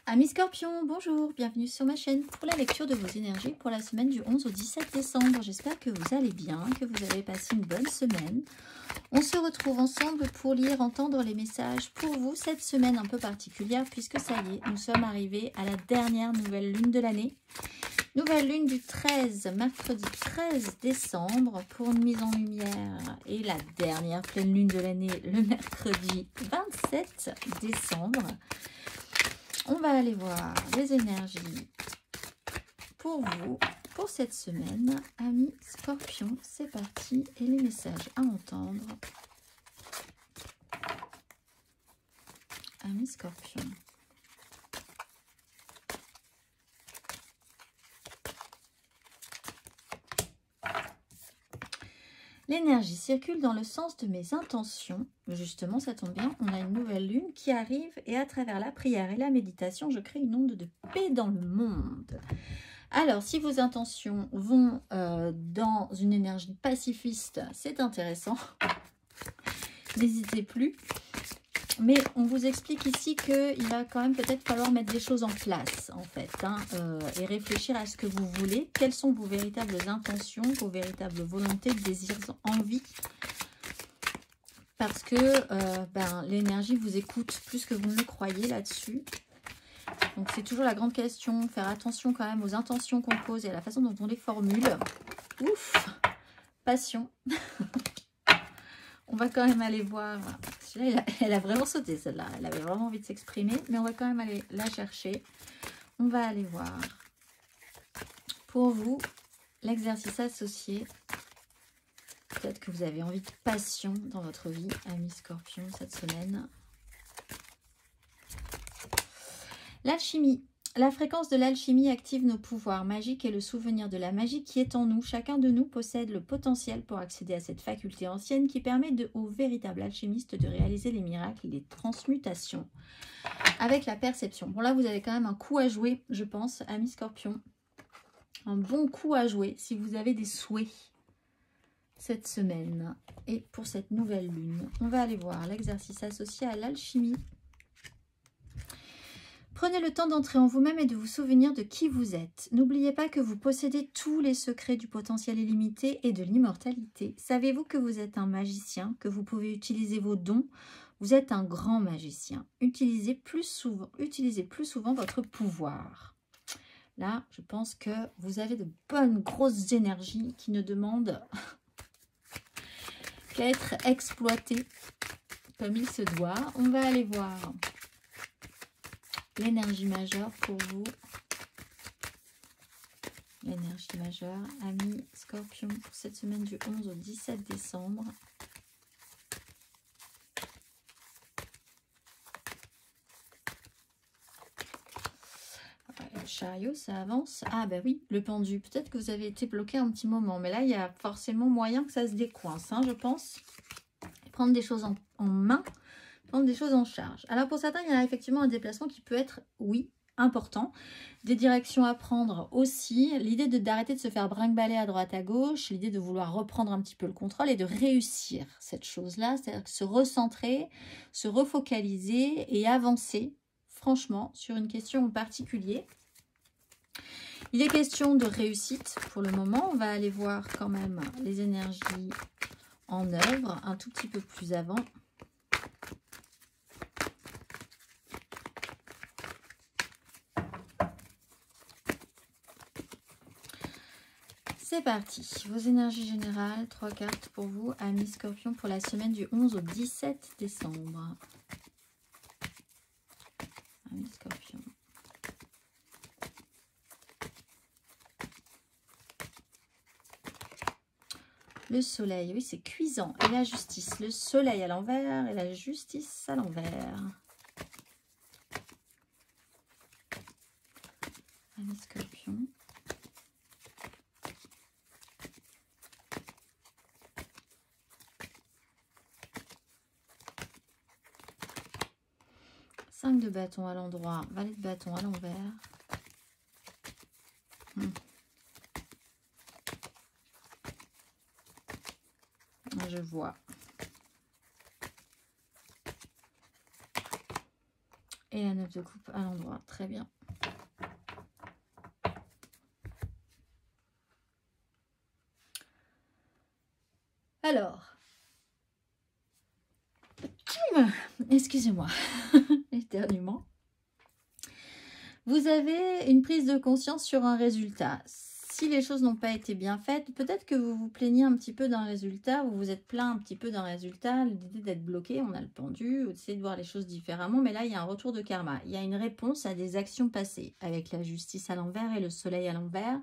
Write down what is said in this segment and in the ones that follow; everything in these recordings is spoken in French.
Amis Scorpions, bonjour, bienvenue sur ma chaîne pour la lecture de vos énergies pour la semaine du 11 au 17 décembre. J'espère que vous allez bien, que vous avez passé une bonne semaine. On se retrouve ensemble pour lire, entendre les messages pour vous cette semaine un peu particulière puisque ça y est, nous sommes arrivés à la dernière nouvelle lune de l'année. Nouvelle lune du 13, mercredi 13 décembre pour une mise en lumière et la dernière pleine lune de l'année le mercredi 27 décembre. On va aller voir les énergies pour vous, pour cette semaine. Amis Scorpions, c'est parti. Et les messages à entendre. Amis Scorpions. L'énergie circule dans le sens de mes intentions. Justement, ça tombe bien, on a une nouvelle lune qui arrive et à travers la prière et la méditation, je crée une onde de paix dans le monde. Alors, si vos intentions vont dans une énergie pacifiste, c'est intéressant. N'hésitez plus. Mais on vous explique ici qu'il va quand même peut-être falloir mettre des choses en place, en fait, et réfléchir à ce que vous voulez. Quelles sont vos véritables intentions, vos véritables volontés, désirs, envies. Parce que l'énergie vous écoute plus que vous ne le croyez là-dessus. Donc c'est toujours la grande question, faire attention quand même aux intentions qu'on pose et à la façon dont on les formule. Ouf, passion. On va quand même aller voir. Celui-là, elle a vraiment sauté celle-là. Elle avait vraiment envie de s'exprimer. Mais on va quand même aller la chercher. On va aller voir pour vous l'exercice associé. Peut-être que vous avez envie de passion dans votre vie, amis Scorpion, cette semaine. L'alchimie. La fréquence de l'alchimie active nos pouvoirs magiques et le souvenir de la magie qui est en nous. Chacun de nous possède le potentiel pour accéder à cette faculté ancienne qui permet aux véritables alchimistes de réaliser les miracles et les transmutations avec la perception. Bon là, vous avez quand même un coup à jouer, je pense, amis Scorpion. Un bon coup à jouer si vous avez des souhaits cette semaine. Et pour cette nouvelle lune, on va aller voir l'exercice associé à l'alchimie. Prenez le temps d'entrer en vous-même et de vous souvenir de qui vous êtes. N'oubliez pas que vous possédez tous les secrets du potentiel illimité et de l'immortalité. Savez-vous que vous êtes un magicien, que vous pouvez utiliser vos dons? Vous êtes un grand magicien. Utilisez plus souvent votre pouvoir. Là, je pense que vous avez de bonnes grosses énergies qui ne demandent qu'à être exploitées comme il se doit. On va aller voir l'énergie majeure pour vous. L'énergie majeure, amis Scorpion, pour cette semaine du 11 au 17 décembre. Le chariot, ça avance. Ah bah oui, le pendu. Peut-être que vous avez été bloqué un petit moment. Mais là, il y a forcément moyen que ça se décoince, je pense. Prendre des choses en main. Prendre des choses en charge. Alors pour certains, il y a effectivement un déplacement qui peut être, oui, important. Des directions à prendre aussi. L'idée d'arrêter de se faire brinque-baller à droite à gauche. L'idée de vouloir reprendre un petit peu le contrôle et de réussir cette chose-là. C'est-à-dire se recentrer, se refocaliser et avancer, franchement, sur une question en particulier. Il est question de réussite pour le moment. On va aller voir quand même les énergies en œuvre un tout petit peu plus avant. C'est parti, vos énergies générales, 3 cartes pour vous, amis Scorpion, pour la semaine du 11 au 17 décembre. Amis Scorpion. Le soleil, oui, c'est cuisant. Et la justice, le soleil à l'envers et la justice à l'envers. Amis Scorpion. De bâton à l'endroit, valet de bâton à l'envers. Je vois. Et la 9 de coupe à l'endroit. Très bien. Alors, excusez-moi, éternuement. Vous avez une prise de conscience sur un résultat. Si les choses n'ont pas été bien faites, peut-être que vous vous plaignez un petit peu d'un résultat, vous vous êtes plaint un petit peu d'un résultat, l'idée d'être bloqué, on a le pendu, ou d'essayer de voir les choses différemment, mais là, il y a un retour de karma. Il y a une réponse à des actions passées, avec la justice à l'envers et le soleil à l'envers.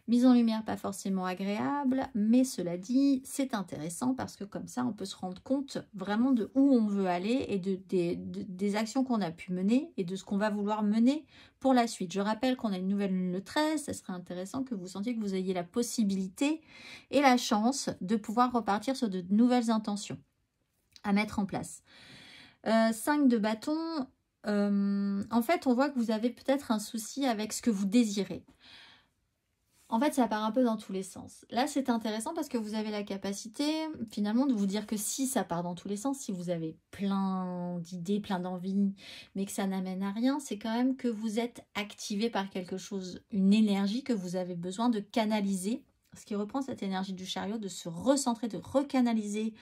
Mise en lumière, pas forcément agréable, mais cela dit, c'est intéressant parce que comme ça, on peut se rendre compte vraiment de où on veut aller et des actions qu'on a pu mener et de ce qu'on va vouloir mener pour la suite. Je rappelle qu'on a une nouvelle lune le 13, ça serait intéressant que vous sentiez que vous ayez la possibilité et la chance de pouvoir repartir sur de nouvelles intentions à mettre en place. 5 de bâton, en fait, on voit que vous avez peut-être un souci avec ce que vous désirez. En fait, ça part un peu dans tous les sens. Là, c'est intéressant parce que vous avez la capacité, finalement, de vous dire que si ça part dans tous les sens, si vous avez plein d'idées, plein d'envies, mais que ça n'amène à rien, c'est quand même que vous êtes activé par quelque chose, une énergie que vous avez besoin de canaliser. Ce qui reprend cette énergie du chariot, de se recentrer, de recanaliser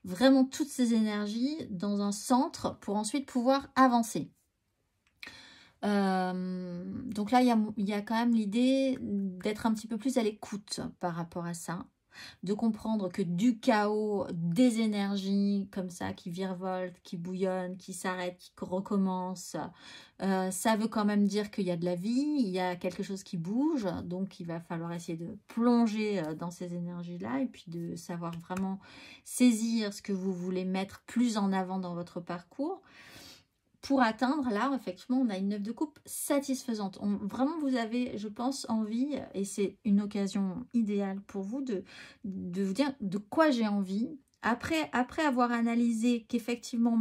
vraiment toutes ces énergies dans un centre pour ensuite pouvoir avancer. Donc là, il y a quand même l'idée d'être un petit peu plus à l'écoute par rapport à ça, de comprendre que du chaos, des énergies comme ça qui virevoltent, qui bouillonnent, qui s'arrêtent, qui recommencent, ça veut quand même dire qu'il y a de la vie, il y a quelque chose qui bouge, donc il va falloir essayer de plonger dans ces énergies-là et puis de savoir vraiment saisir ce que vous voulez mettre plus en avant dans votre parcours. Pour atteindre, là, effectivement, on a une 9 de coupe satisfaisante. Vraiment, vous avez, je pense, envie, et c'est une occasion idéale pour vous de vous dire de quoi j'ai envie. Après avoir analysé qu'effectivement,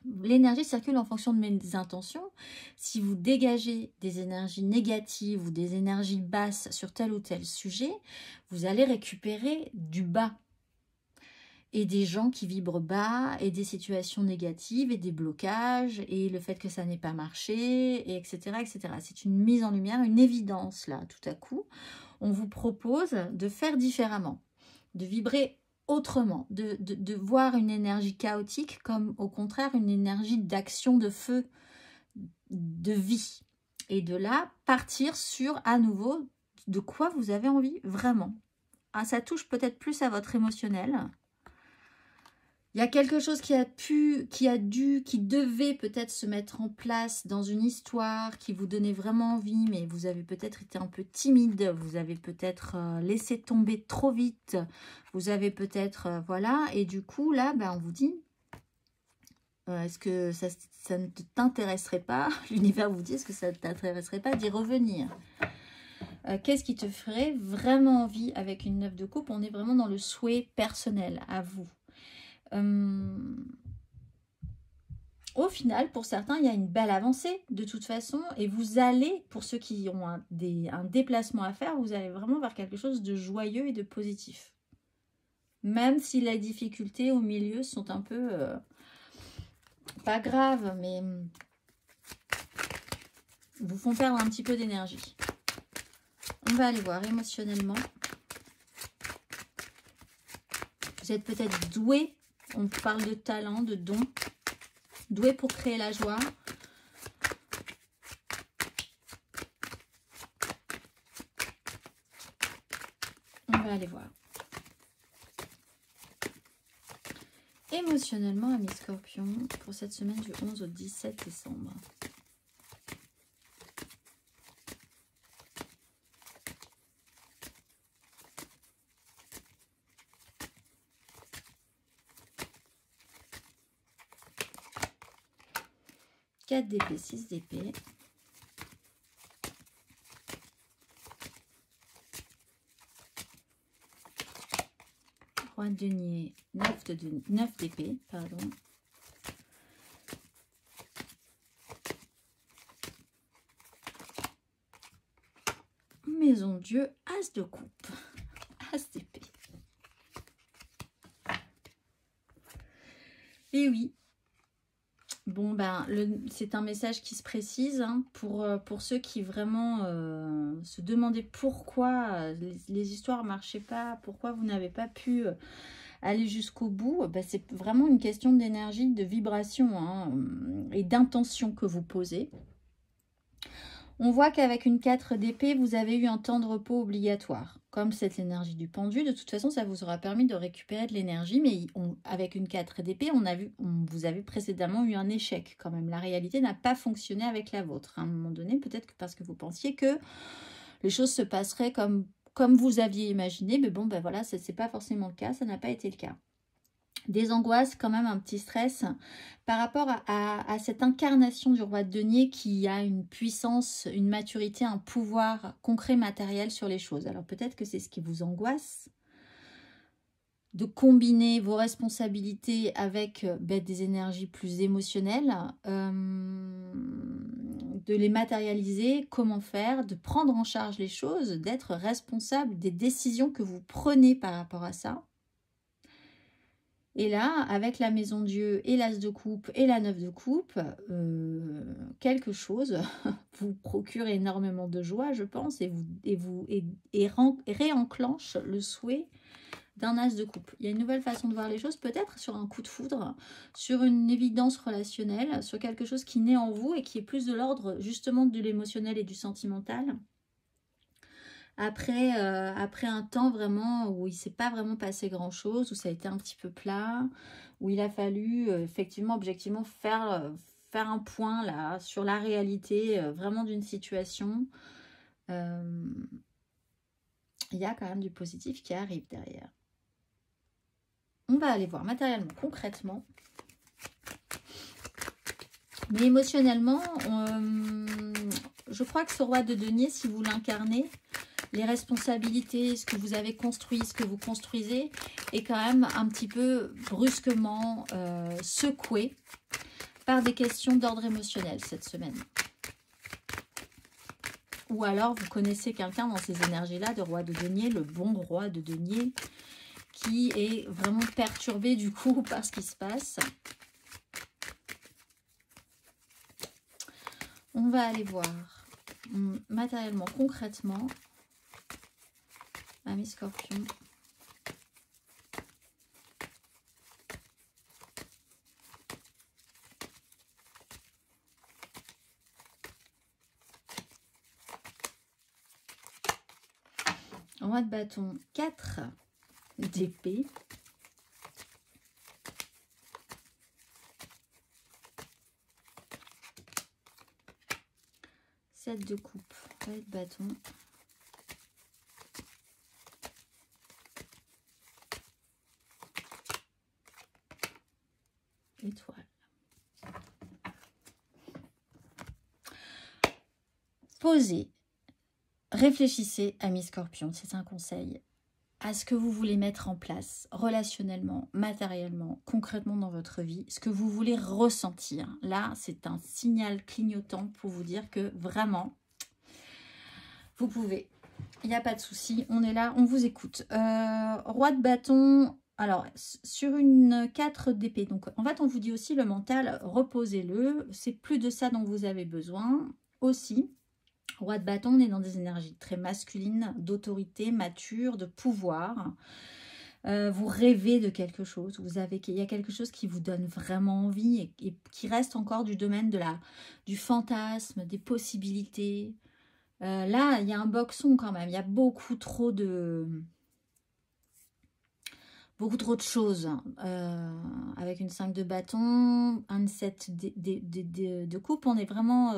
l'énergie circule en fonction de mes intentions. Si vous dégagez des énergies négatives ou des énergies basses sur tel ou tel sujet, vous allez récupérer du bas. Et des gens qui vibrent bas, et des situations négatives, et des blocages, et le fait que ça n'ait pas marché, et etc. etc. C'est une mise en lumière, une évidence, là, tout à coup. On vous propose de faire différemment, de vibrer autrement, de voir une énergie chaotique comme, au contraire, une énergie d'action, de feu, de vie. Et de là, partir sur, à nouveau, de quoi vous avez envie, vraiment. Ah, ça touche peut-être plus à votre émotionnel. Il y a quelque chose qui devait peut-être se mettre en place dans une histoire qui vous donnait vraiment envie, mais vous avez peut-être été un peu timide, vous avez peut-être laissé tomber trop vite, vous avez peut-être, voilà, et du coup, là, on vous dit, est-ce que ça ne t'intéresserait pas? L'univers vous dit, est-ce que ça ne t'intéresserait pas d'y revenir? Qu'est-ce qui te ferait vraiment envie avec une 9 de coupe? On est vraiment dans le souhait personnel, à vous. Au final, pour certains, il y a une belle avancée de toute façon et vous allez, pour ceux qui ont un déplacement à faire, vous allez vraiment vers quelque chose de joyeux et de positif. Même si les difficultés au milieu sont un peu pas graves, mais vous font perdre un petit peu d'énergie. On va aller voir émotionnellement. Vous êtes peut-être doué. On parle de talent, de don. Doué pour créer la joie. On va aller voir. Émotionnellement, amis Scorpion, pour cette semaine du 11 au 17 décembre. D'épée, 6 d'épée. Roi de denier, 9 d'épée, pardon. Maison Dieu, as de coupe, as d'épée. Et oui. Bon, Bon, ben, c'est un message qui se précise hein, pour ceux qui vraiment se demandaient pourquoi les histoires ne marchaient pas, pourquoi vous n'avez pas pu aller jusqu'au bout. Ben, c'est vraiment une question d'énergie, de vibration hein, et d'intention que vous posez. On voit qu'avec une 4 d'épée, vous avez eu un temps de repos obligatoire. Comme c'est l'énergie du pendu, de toute façon, ça vous aura permis de récupérer de l'énergie. Mais avec une 4 d'épée, vous avez précédemment eu un échec quand même. La réalité n'a pas fonctionné avec la vôtre. À un moment donné, peut-être parce que vous pensiez que les choses se passeraient comme vous aviez imaginé. Mais bon, ben voilà, ce n'est pas forcément le cas. Ça n'a pas été le cas. Des angoisses, quand même un petit stress par rapport à cette incarnation du roi de denier qui a une puissance, une maturité, un pouvoir concret matériel sur les choses. Alors peut-être que c'est ce qui vous angoisse, de combiner vos responsabilités avec des énergies plus émotionnelles, de les matérialiser, comment faire, de prendre en charge les choses, d'être responsable des décisions que vous prenez par rapport à ça. Et là, avec la maison Dieu et l'as de coupe et la 9 de coupe, quelque chose vous procure énormément de joie, je pense, et réenclenche le souhait d'un as de coupe. Il y a une nouvelle façon de voir les choses, peut-être sur un coup de foudre, sur une évidence relationnelle, sur quelque chose qui naît en vous et qui est plus de l'ordre justement de l'émotionnel et du sentimental. Après un temps vraiment où il ne s'est pas vraiment passé grand-chose, où ça a été un petit peu plat, où il a fallu effectivement, objectivement faire un point là sur la réalité vraiment d'une situation, il y a quand même du positif qui arrive derrière. On va aller voir matériellement, concrètement. Mais émotionnellement, je crois que ce roi de denier, si vous l'incarnez, les responsabilités, ce que vous avez construit, ce que vous construisez, est quand même un petit peu brusquement secoué par des questions d'ordre émotionnel cette semaine. Ou alors vous connaissez quelqu'un dans ces énergies-là de roi de denier, le bon roi de denier, qui est vraiment perturbé du coup par ce qui se passe. On va aller voir matériellement, concrètement, Amis Scorpion. Roi de bâton, 4 d'épée. Sept de coupe, roi de bâton. Étoile. Posez, réfléchissez, amis Scorpion, c'est un conseil, à ce que vous voulez mettre en place relationnellement, matériellement, concrètement dans votre vie, ce que vous voulez ressentir. Là, c'est un signal clignotant pour vous dire que vraiment, vous pouvez. Il n'y a pas de souci, on est là, on vous écoute. Roi de bâton. Alors, sur une 4 d'épée, donc en fait, on vous dit aussi le mental, reposez-le. C'est plus de ça dont vous avez besoin aussi. Roi de bâton, on est dans des énergies très masculines, d'autorité, mature, de pouvoir. Vous rêvez de quelque chose. Il y a quelque chose qui vous donne vraiment envie et qui reste encore du domaine du fantasme, des possibilités. Là, il y a un boxon quand même. Il y a beaucoup trop de choses avec une 5 de bâton, un 7 de coupe. On est vraiment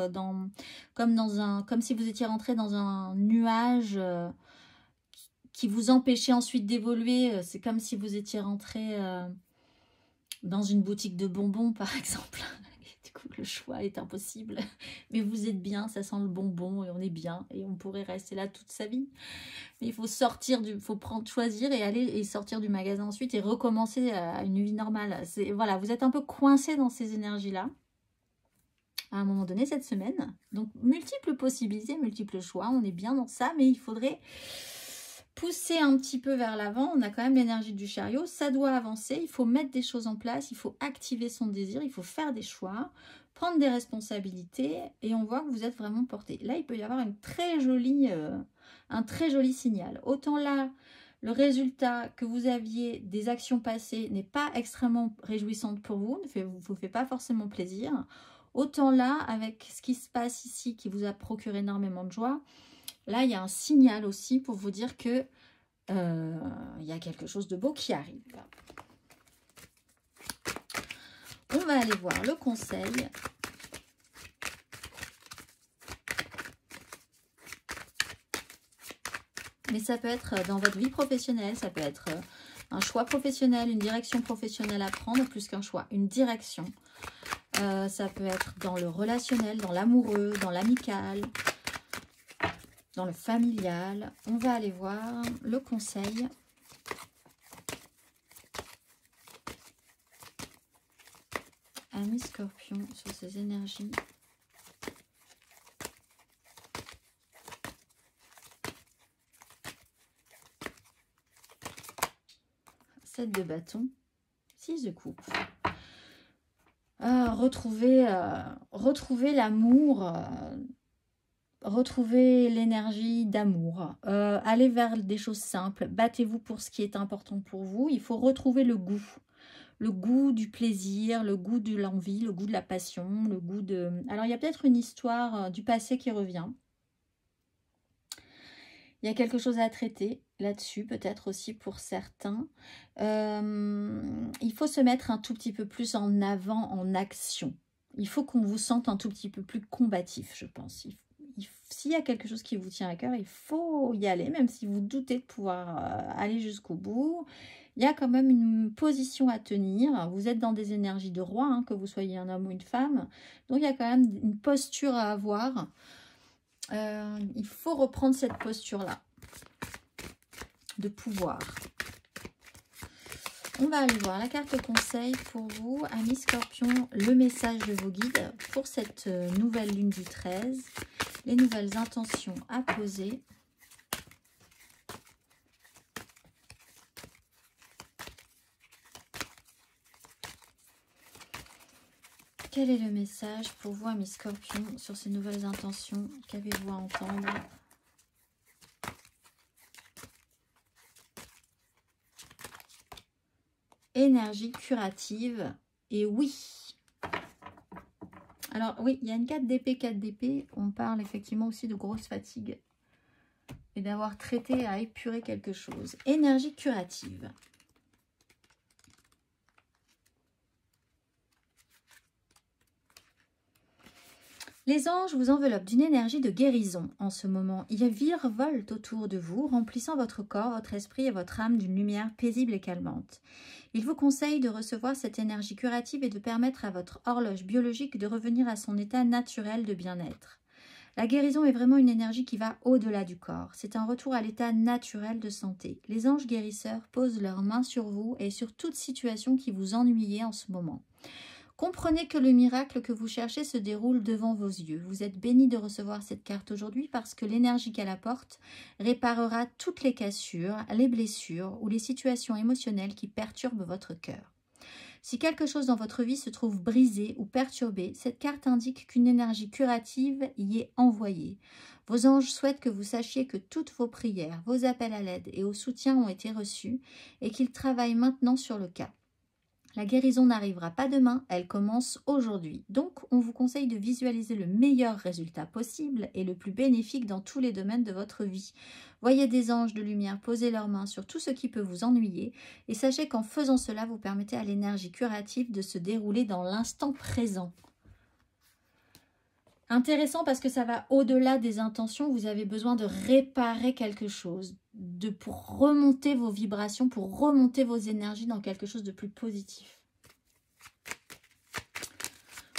comme si vous étiez rentré dans un nuage qui vous empêchait ensuite d'évoluer. C'est comme si vous étiez rentré dans une boutique de bonbons par exemple. Du coup, le choix est impossible. Mais vous êtes bien, ça sent le bonbon et on est bien. Et on pourrait rester là toute sa vie. Mais il faut choisir et aller et sortir du magasin ensuite et recommencer à une vie normale. Voilà, vous êtes un peu coincé dans ces énergies-là à un moment donné cette semaine. Donc, multiples possibilités, multiples choix. On est bien dans ça, mais il faudrait pousser un petit peu vers l'avant. On a quand même l'énergie du chariot. Ça doit avancer. Il faut mettre des choses en place. Il faut activer son désir. Il faut faire des choix, prendre des responsabilités. Et on voit que vous êtes vraiment porté. Là, il peut y avoir un très joli signal. Autant là, le résultat que vous aviez des actions passées n'est pas extrêmement réjouissante pour vous, ne vous fait pas forcément plaisir. Autant là, avec ce qui se passe ici, qui vous a procuré énormément de joie, là, il y a un signal aussi pour vous dire que il y a quelque chose de beau qui arrive. On va aller voir le conseil. Mais ça peut être dans votre vie professionnelle, ça peut être un choix professionnel, une direction professionnelle à prendre, plus qu'un choix, une direction. Ça peut être dans le relationnel, dans l'amoureux, dans l'amical, dans le familial. On va aller voir le conseil. Ami Scorpion sur ses énergies. Sept de bâton, 6 de coupe. Retrouver l'amour, retrouver l'énergie d'amour, aller vers des choses simples, battez-vous pour ce qui est important pour vous. Il faut retrouver le goût du plaisir, le goût de l'envie, le goût de la passion, le goût de... Alors, il y a peut-être une histoire du passé qui revient. Il y a quelque chose à traiter là-dessus, peut-être aussi pour certains. Il faut se mettre un tout petit peu plus en avant, en action. Il faut qu'on vous sente un tout petit peu plus combatif, je pense. S'il y a quelque chose qui vous tient à cœur, il faut y aller, même si vous doutez de pouvoir aller jusqu'au bout. Il y a quand même une position à tenir. Vous êtes dans des énergies de roi, hein, que vous soyez un homme ou une femme. Donc, il y a quand même une posture à avoir. Il faut reprendre cette posture-là de pouvoir. On va aller voir la carte conseil pour vous, amis Scorpion, le message de vos guides pour cette nouvelle lune du 13, les nouvelles intentions à poser. Quel est le message pour vous, amis Scorpion, sur ces nouvelles intentions? Qu'avez-vous à entendre? Énergie curative. Et oui. Alors oui, il y a une 4 d'épée, 4 d'épée. On parle effectivement aussi de grosse fatigue. Et d'avoir traité à épurer quelque chose. Énergie curative. Les anges vous enveloppent d'une énergie de guérison en ce moment. Ils virevoltent autour de vous, remplissant votre corps, votre esprit et votre âme d'une lumière paisible et calmante. Ils vous conseillent de recevoir cette énergie curative et de permettre à votre horloge biologique de revenir à son état naturel de bien-être. La guérison est vraiment une énergie qui va au-delà du corps. C'est un retour à l'état naturel de santé. Les anges guérisseurs posent leurs mains sur vous et sur toute situation qui vous ennuyait en ce moment. Comprenez que le miracle que vous cherchez se déroule devant vos yeux. Vous êtes béni de recevoir cette carte aujourd'hui parce que l'énergie qu'elle apporte réparera toutes les cassures, les blessures ou les situations émotionnelles qui perturbent votre cœur. Si quelque chose dans votre vie se trouve brisé ou perturbé, cette carte indique qu'une énergie curative y est envoyée. Vos anges souhaitent que vous sachiez que toutes vos prières, vos appels à l'aide et au soutien ont été reçus et qu'ils travaillent maintenant sur le cas. La guérison n'arrivera pas demain, elle commence aujourd'hui. Donc, on vous conseille de visualiser le meilleur résultat possible et le plus bénéfique dans tous les domaines de votre vie. Voyez des anges de lumière poser leurs mains sur tout ce qui peut vous ennuyer et sachez qu'en faisant cela, vous permettez à l'énergie curative de se dérouler dans l'instant présent. Intéressant parce que ça va au-delà des intentions. Vous avez besoin de réparer quelque chose, pour remonter vos vibrations, pour remonter vos énergies dans quelque chose de plus positif.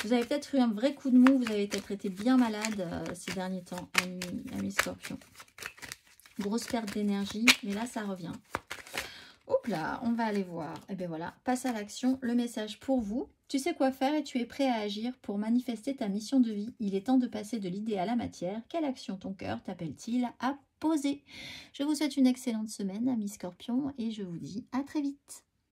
Vous avez peut-être eu un vrai coup de mou, vous avez peut-être été bien malade ces derniers temps, amis Scorpion. Grosse perte d'énergie, mais là ça revient. Hop là, on va aller voir. Et bien voilà, passe à l'action, le message pour vous. Tu sais quoi faire et tu es prêt à agir pour manifester ta mission de vie. Il est temps de passer de l'idée à la matière. Quelle action ton cœur t'appelle-t-il à posé. Je vous souhaite une excellente semaine, amis Scorpions, et je vous dis à très vite.